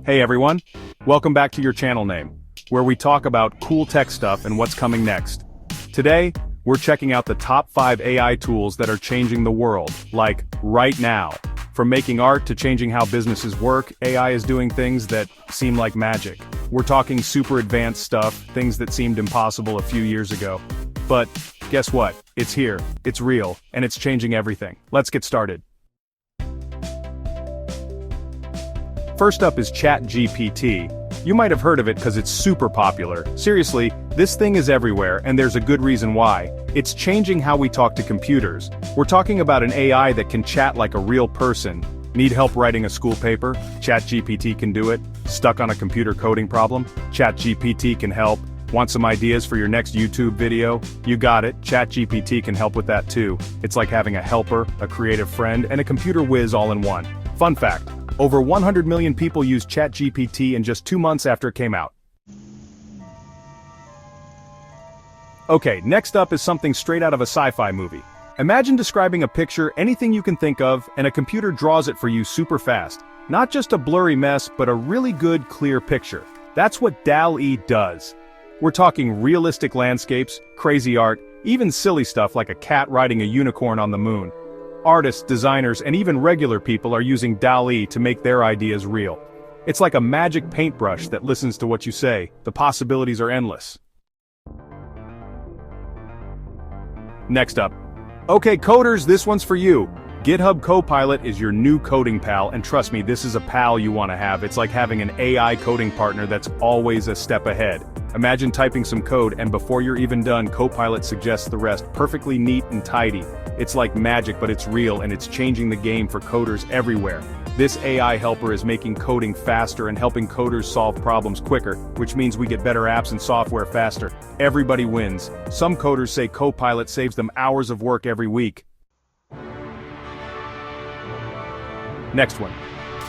Hey everyone, welcome back to your channel name, where we talk about cool tech stuff and what's coming next. Today, we're checking out the top 5 AI tools that are changing the world, like, right now. From making art to changing how businesses work, AI is doing things that seem like magic. We're talking super advanced stuff, things that seemed impossible a few years ago. But, guess what? It's here, it's real, and it's changing everything. Let's get started. First up is ChatGPT. You might have heard of it because it's super popular. Seriously, this thing is everywhere, and there's a good reason why. It's changing how we talk to computers. We're talking about an AI that can chat like a real person. Need help writing a school paper? ChatGPT can do it. Stuck on a computer coding problem? ChatGPT can help. Want some ideas for your next YouTube video? You got it, ChatGPT can help with that too. It's like having a helper, a creative friend, and a computer whiz all in one. Fun fact. Over 100 million people used ChatGPT in just 2 months after it came out. Okay, next up is something straight out of a sci-fi movie. Imagine describing a picture, anything you can think of, and a computer draws it for you super fast. Not just a blurry mess, but a really good, clear picture. That's what DALL-E does. We're talking realistic landscapes, crazy art, even silly stuff like a cat riding a unicorn on the moon. Artists, designers, and even regular people are using DALL-E to make their ideas real. It's like a magic paintbrush that listens to what you say. The possibilities are endless. Next up. Okay, coders, this one's for you. GitHub Copilot is your new coding pal, and trust me, this is a pal you want to have. It's like having an AI coding partner that's always a step ahead. Imagine typing some code, and before you're even done, Copilot suggests the rest, perfectly neat and tidy. It's like magic, but it's real, and it's changing the game for coders everywhere. This AI helper is making coding faster and helping coders solve problems quicker, which means we get better apps and software faster. Everybody wins. Some coders say Copilot saves them hours of work every week. Next one.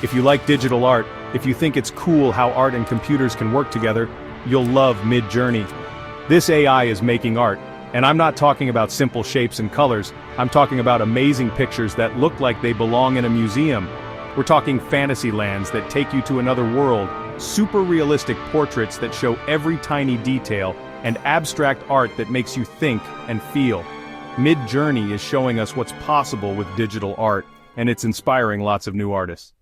If you like digital art, if you think it's cool how art and computers can work together, you'll love Midjourney. This AI is making art, and I'm not talking about simple shapes and colors, I'm talking about amazing pictures that look like they belong in a museum. We're talking fantasy lands that take you to another world, super realistic portraits that show every tiny detail, and abstract art that makes you think and feel. Midjourney is showing us what's possible with digital art, and it's inspiring lots of new artists.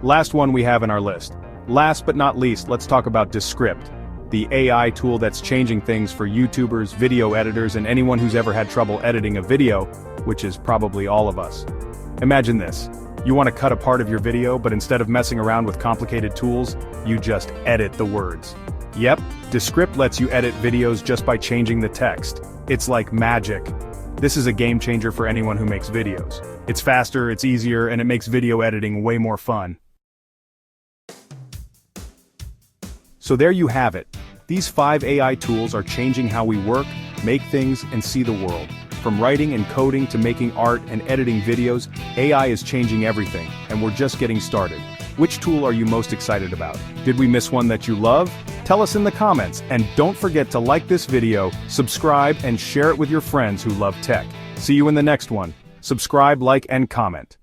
Last one we have in our list. Last but not least, let's talk about Descript, the AI tool that's changing things for YouTubers, video editors, and anyone who's ever had trouble editing a video, which is probably all of us. Imagine this. You want to cut a part of your video, but instead of messing around with complicated tools, you just edit the words. Yep, Descript lets you edit videos just by changing the text. It's like magic. This is a game changer for anyone who makes videos. It's faster, it's easier, and it makes video editing way more fun. So there you have it. These 5 AI tools are changing how we work, make things, and see the world. From writing and coding to making art and editing videos, AI is changing everything, and we're just getting started. Which tool are you most excited about? Did we miss one that you love? Tell us in the comments, and don't forget to like this video, subscribe, and share it with your friends who love tech. See you in the next one. Subscribe, like, and comment.